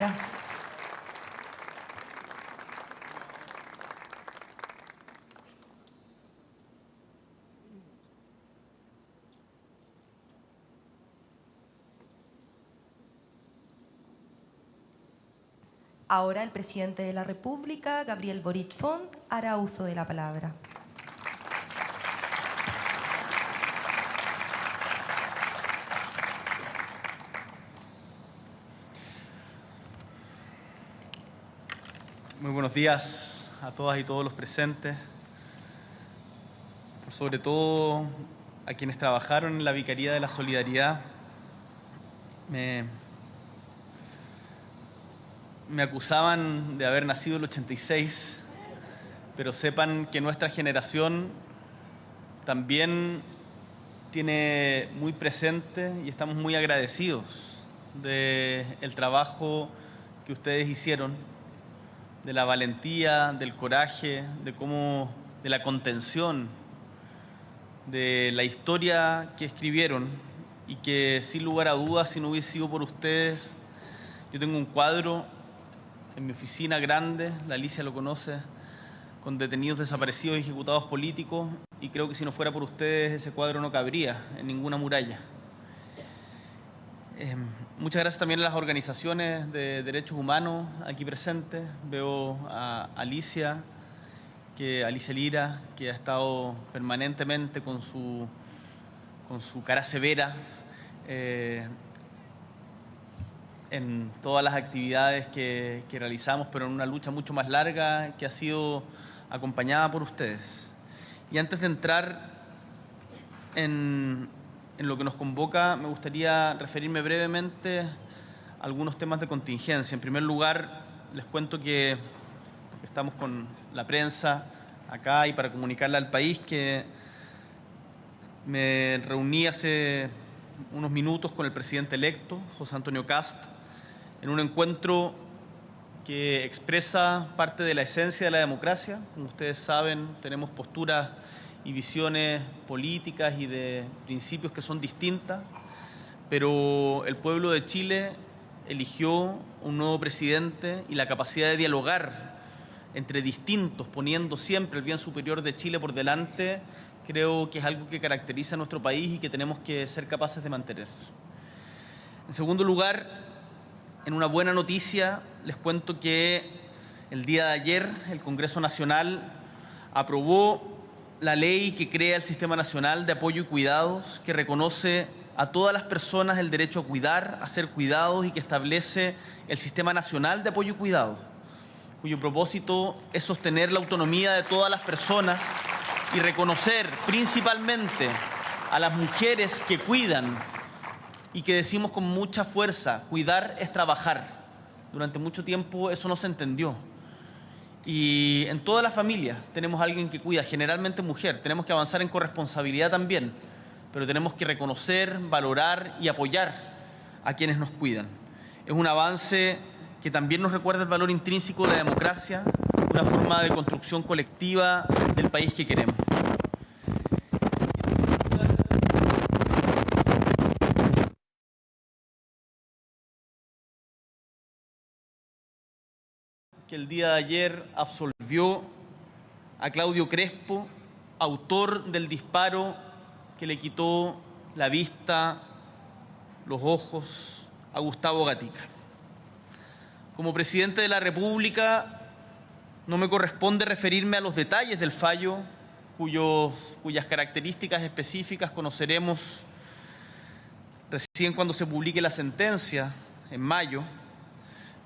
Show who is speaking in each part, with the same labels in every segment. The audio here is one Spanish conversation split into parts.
Speaker 1: Gracias. Ahora el presidente de la República, Gabriel Boric Font, hará uso de la palabra.
Speaker 2: Muy buenos días a todas y todos los presentes, por sobre todo a quienes trabajaron en la Vicaría de la Solidaridad. Me acusaban de haber nacido en el 86, pero sepan que nuestra generación también tiene muy presente y estamos muy agradecidos del trabajo que ustedes hicieron, de la valentía, del coraje, de la contención, de la historia que escribieron y que sin lugar a dudas, si no hubiese sido por ustedes, yo tengo un cuadro en mi oficina grande, la Alicia lo conoce, con detenidos desaparecidos y ejecutados políticos, y creo que si no fuera por ustedes ese cuadro no cabría en ninguna muralla. Muchas gracias también a las organizaciones de derechos humanos aquí presentes. Veo a Alicia Lira, que ha estado permanentemente con su cara severa en todas las actividades que realizamos, pero en una lucha mucho más larga que ha sido acompañada por ustedes. Y antes de entrar en lo que nos convoca, me gustaría referirme brevemente a algunos temas de contingencia. En primer lugar, les cuento que estamos con la prensa acá y para comunicarle al país que me reuní hace unos minutos con el presidente electo, José Antonio Kast, en un encuentro que expresa parte de la esencia de la democracia. Como ustedes saben, tenemos posturas y visiones políticas y de principios que son distintas, pero el pueblo de Chile eligió un nuevo presidente y la capacidad de dialogar entre distintos, poniendo siempre el bien superior de Chile por delante, creo que es algo que caracteriza a nuestro país y que tenemos que ser capaces de mantener. En segundo lugar, en una buena noticia, les cuento que el día de ayer el Congreso Nacional aprobó la ley que crea el Sistema Nacional de Apoyo y Cuidados, que reconoce a todas las personas el derecho a cuidar, a ser cuidados y que establece el Sistema Nacional de Apoyo y Cuidado, cuyo propósito es sostener la autonomía de todas las personas y reconocer principalmente a las mujeres que cuidan y que decimos con mucha fuerza, cuidar es trabajar. Durante mucho tiempo eso no se entendió. Y en todas las familias tenemos a alguien que cuida, generalmente mujer. Tenemos que avanzar en corresponsabilidad también, pero tenemos que reconocer, valorar y apoyar a quienes nos cuidan. Es un avance que también nos recuerda el valor intrínseco de la democracia, una forma de construcción colectiva del país que queremos. Que el día de ayer absolvió a Claudio Crespo, autor del disparo que le quitó la vista, los ojos a Gustavo Gatica. Como presidente de la República, no me corresponde referirme a los detalles del fallo, cuyas características específicas conoceremos recién cuando se publique la sentencia en mayo,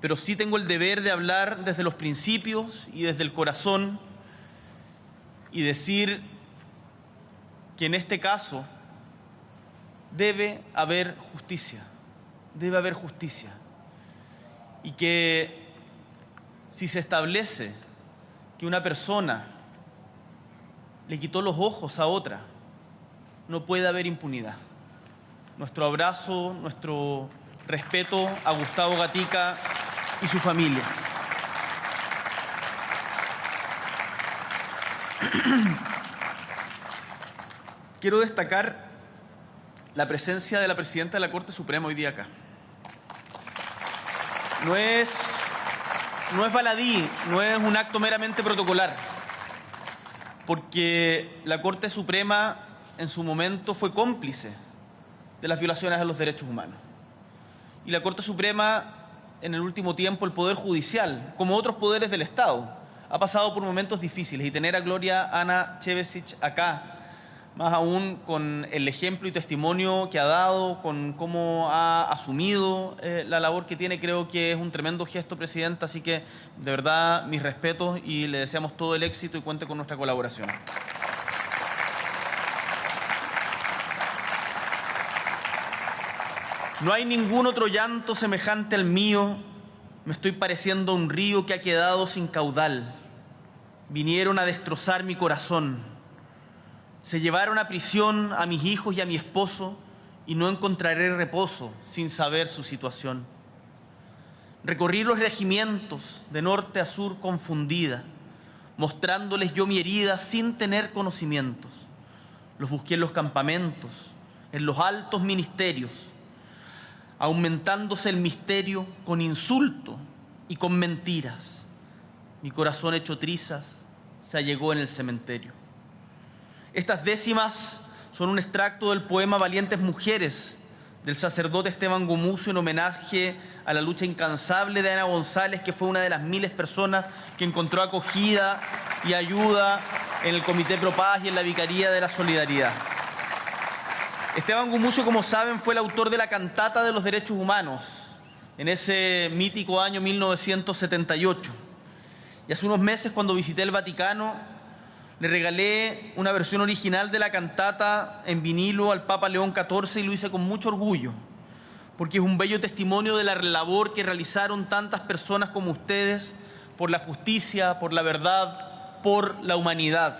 Speaker 2: pero sí tengo el deber de hablar desde los principios y desde el corazón y decir que en este caso debe haber justicia, y que si se establece que una persona le quitó los ojos a otra, no puede haber impunidad. Nuestro abrazo, nuestro respeto a Gustavo Gatica y su familia. Quiero destacar la presencia de la presidenta de la Corte Suprema hoy día acá. no es baladí, no es un acto meramente protocolar, porque la Corte Suprema en su momento fue cómplice de las violaciones a los derechos humanos. Y la Corte Suprema, en el último tiempo, el Poder Judicial, como otros poderes del Estado, ha pasado por momentos difíciles, y tener a Gloria Ana Chevesic acá, más aún con el ejemplo y testimonio que ha dado, con cómo ha asumido la labor que tiene, creo que es un tremendo gesto, Presidenta. Así que, de verdad, mis respetos y le deseamos todo el éxito y cuente con nuestra colaboración. No hay ningún otro llanto semejante al mío, me estoy pareciendo a un río que ha quedado sin caudal. Vinieron a destrozar mi corazón, se llevaron a prisión a mis hijos y a mi esposo, y no encontraré reposo sin saber su situación. Recorrí los regimientos de norte a sur confundida, mostrándoles yo mi herida sin tener conocimientos. Los busqué en los campamentos, en los altos ministerios, aumentándose el misterio con insulto y con mentiras. Mi corazón hecho trizas se allegó en el cementerio. Estas décimas son un extracto del poema Valientes Mujeres del sacerdote Esteban Gumucio, en homenaje a la lucha incansable de Ana González, que fue una de las miles personas que encontró acogida y ayuda en el Comité Pro Paz y en la Vicaría de la Solidaridad. Esteban Gumucio, como saben, fue el autor de la Cantata de los Derechos Humanos en ese mítico año 1978. Y hace unos meses, cuando visité el Vaticano, le regalé una versión original de la cantata en vinilo al Papa León XIV, y lo hice con mucho orgullo, porque es un bello testimonio de la labor que realizaron tantas personas como ustedes por la justicia, por la verdad, por la humanidad.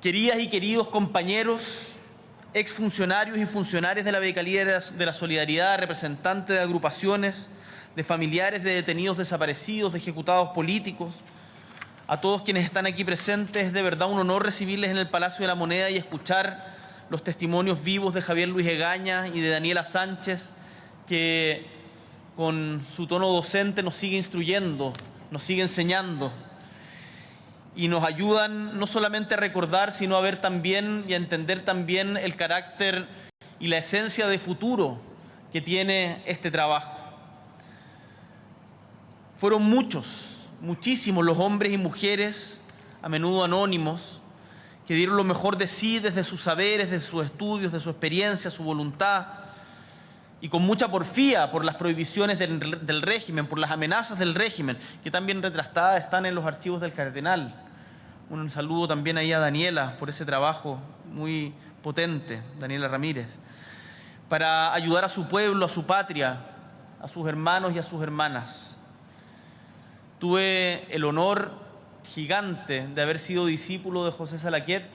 Speaker 2: Queridas y queridos compañeros, exfuncionarios y funcionarios de la Vicaría de la Solidaridad, representantes de agrupaciones, de familiares de detenidos desaparecidos, de ejecutados políticos, a todos quienes están aquí presentes, es de verdad un honor recibirles en el Palacio de la Moneda y escuchar los testimonios vivos de Javier Luis Egaña y de Daniela Sánchez, que con su tono docente nos sigue instruyendo, nos sigue enseñando y nos ayudan no solamente a recordar, sino a ver también y a entender también el carácter y la esencia de futuro que tiene este trabajo. Fueron muchísimos los hombres y mujeres, a menudo anónimos, que dieron lo mejor de sí desde sus saberes, de sus estudios, de su experiencia, su voluntad, y con mucha porfía por las prohibiciones del régimen, por las amenazas del régimen, que también retratadas están en los archivos del Cardenal. Un saludo también ahí a Daniela por ese trabajo muy potente, Daniela Ramírez, para ayudar a su pueblo, a su patria, a sus hermanos y a sus hermanas. Tuve el honor gigante de haber sido discípulo de José Salaquet.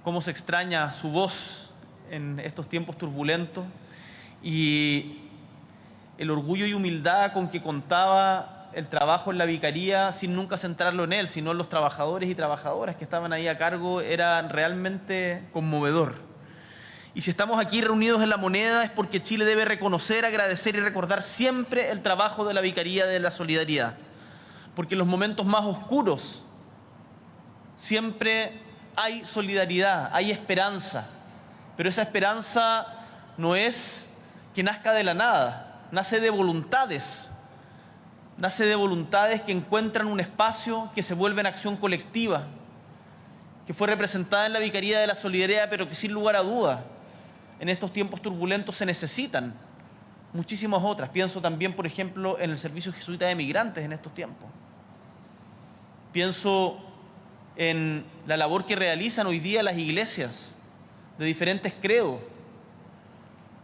Speaker 2: Cómo se extraña su voz en estos tiempos turbulentos, y el orgullo y humildad con que contaba el trabajo en la vicaría, sin nunca centrarlo en él, sino en los trabajadores y trabajadoras que estaban ahí a cargo, era realmente conmovedor. Y si estamos aquí reunidos en La Moneda es porque Chile debe reconocer, agradecer y recordar siempre el trabajo de la Vicaría de la Solidaridad. Porque en los momentos más oscuros siempre hay solidaridad, hay esperanza. Pero esa esperanza no es que nazca de la nada, nace de voluntades. Nace de voluntades que encuentran un espacio que se vuelve en acción colectiva, que fue representada en la Vicaría de la Solidaridad, pero que sin lugar a duda en estos tiempos turbulentos se necesitan muchísimas otras. Pienso también, por ejemplo, en el Servicio Jesuita de Migrantes en estos tiempos. Pienso en la labor que realizan hoy día las iglesias de diferentes credos,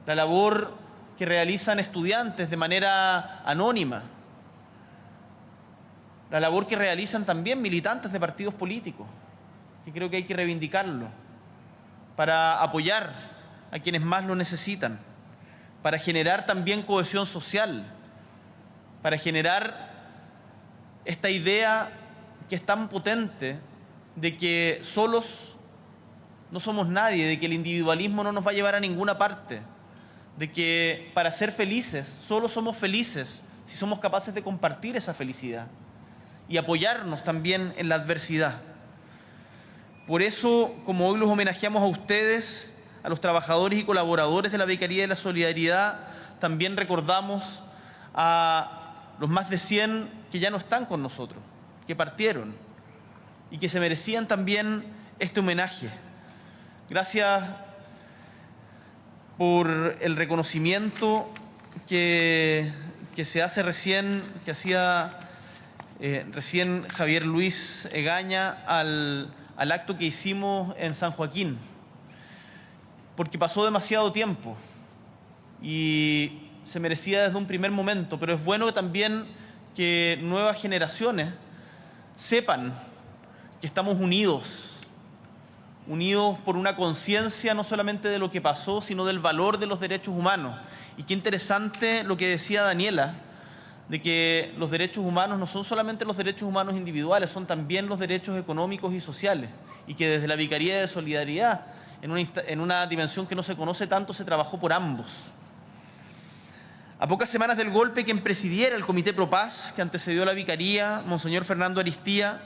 Speaker 2: la labor que realizan estudiantes de manera anónima, la labor que realizan también militantes de partidos políticos, que creo que hay que reivindicarlo, para apoyar a quienes más lo necesitan, para generar también cohesión social, para generar esta idea que es tan potente de que solos no somos nadie, de que el individualismo no nos va a llevar a ninguna parte, de que para ser felices solo somos felices si somos capaces de compartir esa felicidad y apoyarnos también en la adversidad. Por eso, como hoy los homenajeamos a ustedes, a los trabajadores y colaboradores de la Vicaría de la Solidaridad, también recordamos a los más de 100 que ya no están con nosotros, que partieron y que se merecían también este homenaje. Gracias por el reconocimiento que se hace recién, que hacía recién Javier Luis Egaña al acto que hicimos en San Joaquín, porque pasó demasiado tiempo y se merecía desde un primer momento, pero es bueno también que nuevas generaciones sepan que estamos unidos por una conciencia no solamente de lo que pasó, sino del valor de los derechos humanos. Y qué interesante lo que decía Daniela, de que los derechos humanos no son solamente los derechos humanos individuales, son también los derechos económicos y sociales, y que desde la Vicaría de Solidaridad, en una dimensión que no se conoce tanto, se trabajó por ambos. A pocas semanas del golpe, quien presidiera el Comité Pro Paz, que antecedió a la Vicaría, Monseñor Fernando Aristía,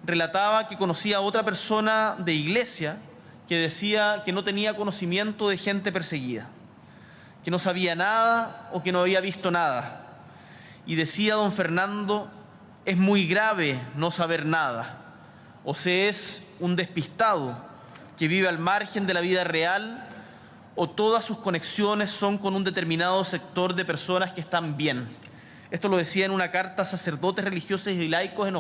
Speaker 2: relataba que conocía a otra persona de iglesia que decía que no tenía conocimiento de gente perseguida, que no sabía nada o que no había visto nada. Y decía don Fernando, es muy grave no saber nada, o se es un despistado que vive al margen de la vida real, o todas sus conexiones son con un determinado sector de personas que están bien. Esto lo decía en una carta a sacerdotes religiosos y laicos en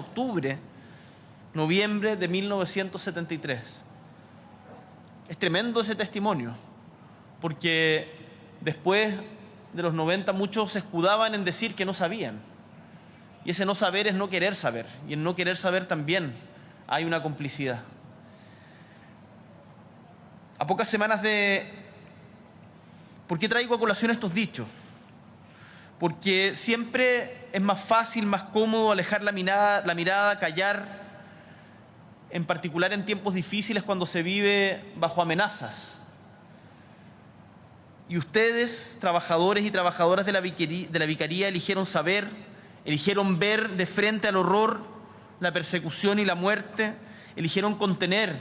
Speaker 2: noviembre de 1973. Es tremendo ese testimonio, porque después de los 90 muchos se escudaban en decir que no sabían. Y ese no saber es no querer saber, y en no querer saber también hay una complicidad. A pocas semanas de... ¿Por qué traigo a colación estos dichos? Porque siempre es más fácil, más cómodo alejar la mirada, callar, en particular en tiempos difíciles cuando se vive bajo amenazas. Y ustedes, trabajadores y trabajadoras de la Vicaría, eligieron saber, eligieron ver de frente al horror, la persecución y la muerte, eligieron contener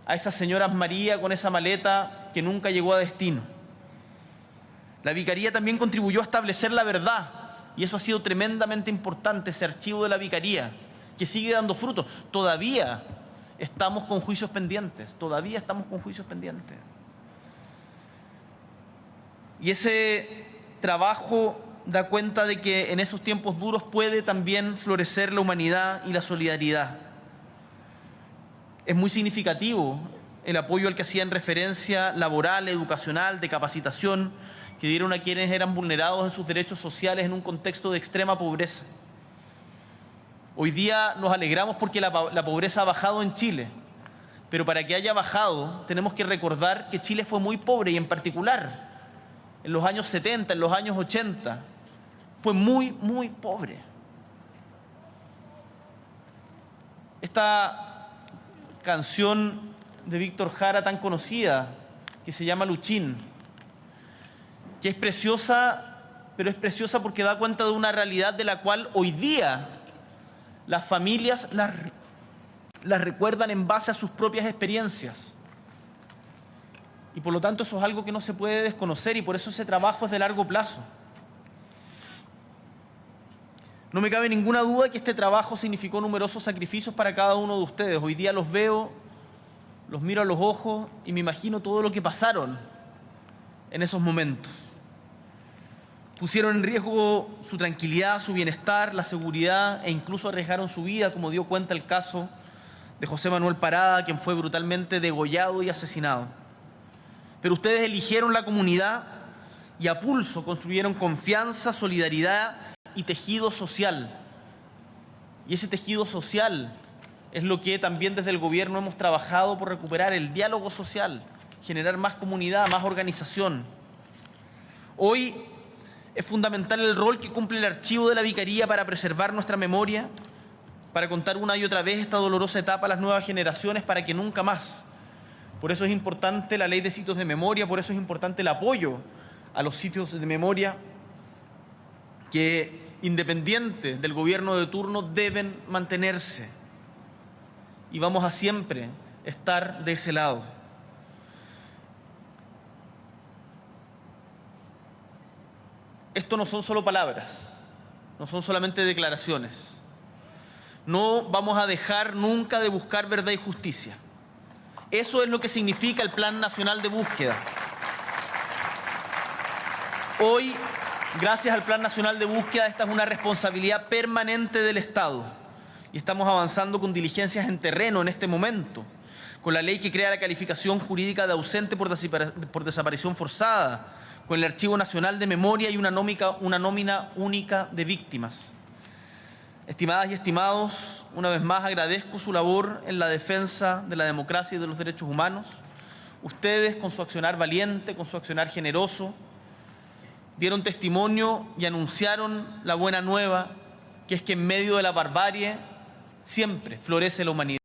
Speaker 2: a esas señoras María con esa maleta que nunca llegó a destino. La Vicaría también contribuyó a establecer la verdad, y eso ha sido tremendamente importante, ese archivo de la Vicaría, que sigue dando frutos. Todavía estamos con juicios pendientes, Y ese trabajo da cuenta de que en esos tiempos duros puede también florecer la humanidad y la solidaridad. Es muy significativo el apoyo al que hacían referencia laboral, educacional, de capacitación, que dieron a quienes eran vulnerados en sus derechos sociales en un contexto de extrema pobreza. Hoy día nos alegramos porque la pobreza ha bajado en Chile, pero para que haya bajado tenemos que recordar que Chile fue muy pobre, y en particular en los años 70, en los años 80, fue muy, muy pobre. Esta canción de Víctor Jara tan conocida, que se llama Luchín, que es preciosa, pero es preciosa porque da cuenta de una realidad de la cual hoy día las familias las recuerdan en base a sus propias experiencias. Y por lo tanto eso es algo que no se puede desconocer, y por eso ese trabajo es de largo plazo. No me cabe ninguna duda que este trabajo significó numerosos sacrificios para cada uno de ustedes. Hoy día los veo, los miro a los ojos y me imagino todo lo que pasaron en esos momentos. Pusieron en riesgo su tranquilidad, su bienestar, la seguridad, e incluso arriesgaron su vida, como dio cuenta el caso de José Manuel Parada, quien fue brutalmente degollado y asesinado. Pero ustedes eligieron la comunidad y a pulso construyeron confianza, solidaridad y tejido social. Y ese tejido social es lo que también desde el gobierno hemos trabajado por recuperar: el diálogo social, generar más comunidad, más organización. Hoy es fundamental el rol que cumple el archivo de la Vicaría para preservar nuestra memoria, para contar una y otra vez esta dolorosa etapa a las nuevas generaciones, para que nunca más. Por eso es importante la ley de sitios de memoria, por eso es importante el apoyo a los sitios de memoria que, independiente del gobierno de turno, deben mantenerse. Y vamos a siempre estar de ese lado. Esto no son solo palabras, no son solamente declaraciones. No vamos a dejar nunca de buscar verdad y justicia. Eso es lo que significa el Plan Nacional de Búsqueda. Hoy, gracias al Plan Nacional de Búsqueda, esta es una responsabilidad permanente del Estado. Y estamos avanzando con diligencias en terreno en este momento, con la ley que crea la calificación jurídica de ausente por desaparición forzada, con el Archivo Nacional de Memoria y una nómina única de víctimas. Estimadas y estimados, una vez más agradezco su labor en la defensa de la democracia y de los derechos humanos. Ustedes, con su accionar valiente, con su accionar generoso, dieron testimonio y anunciaron la buena nueva, que es que en medio de la barbarie siempre florece la humanidad.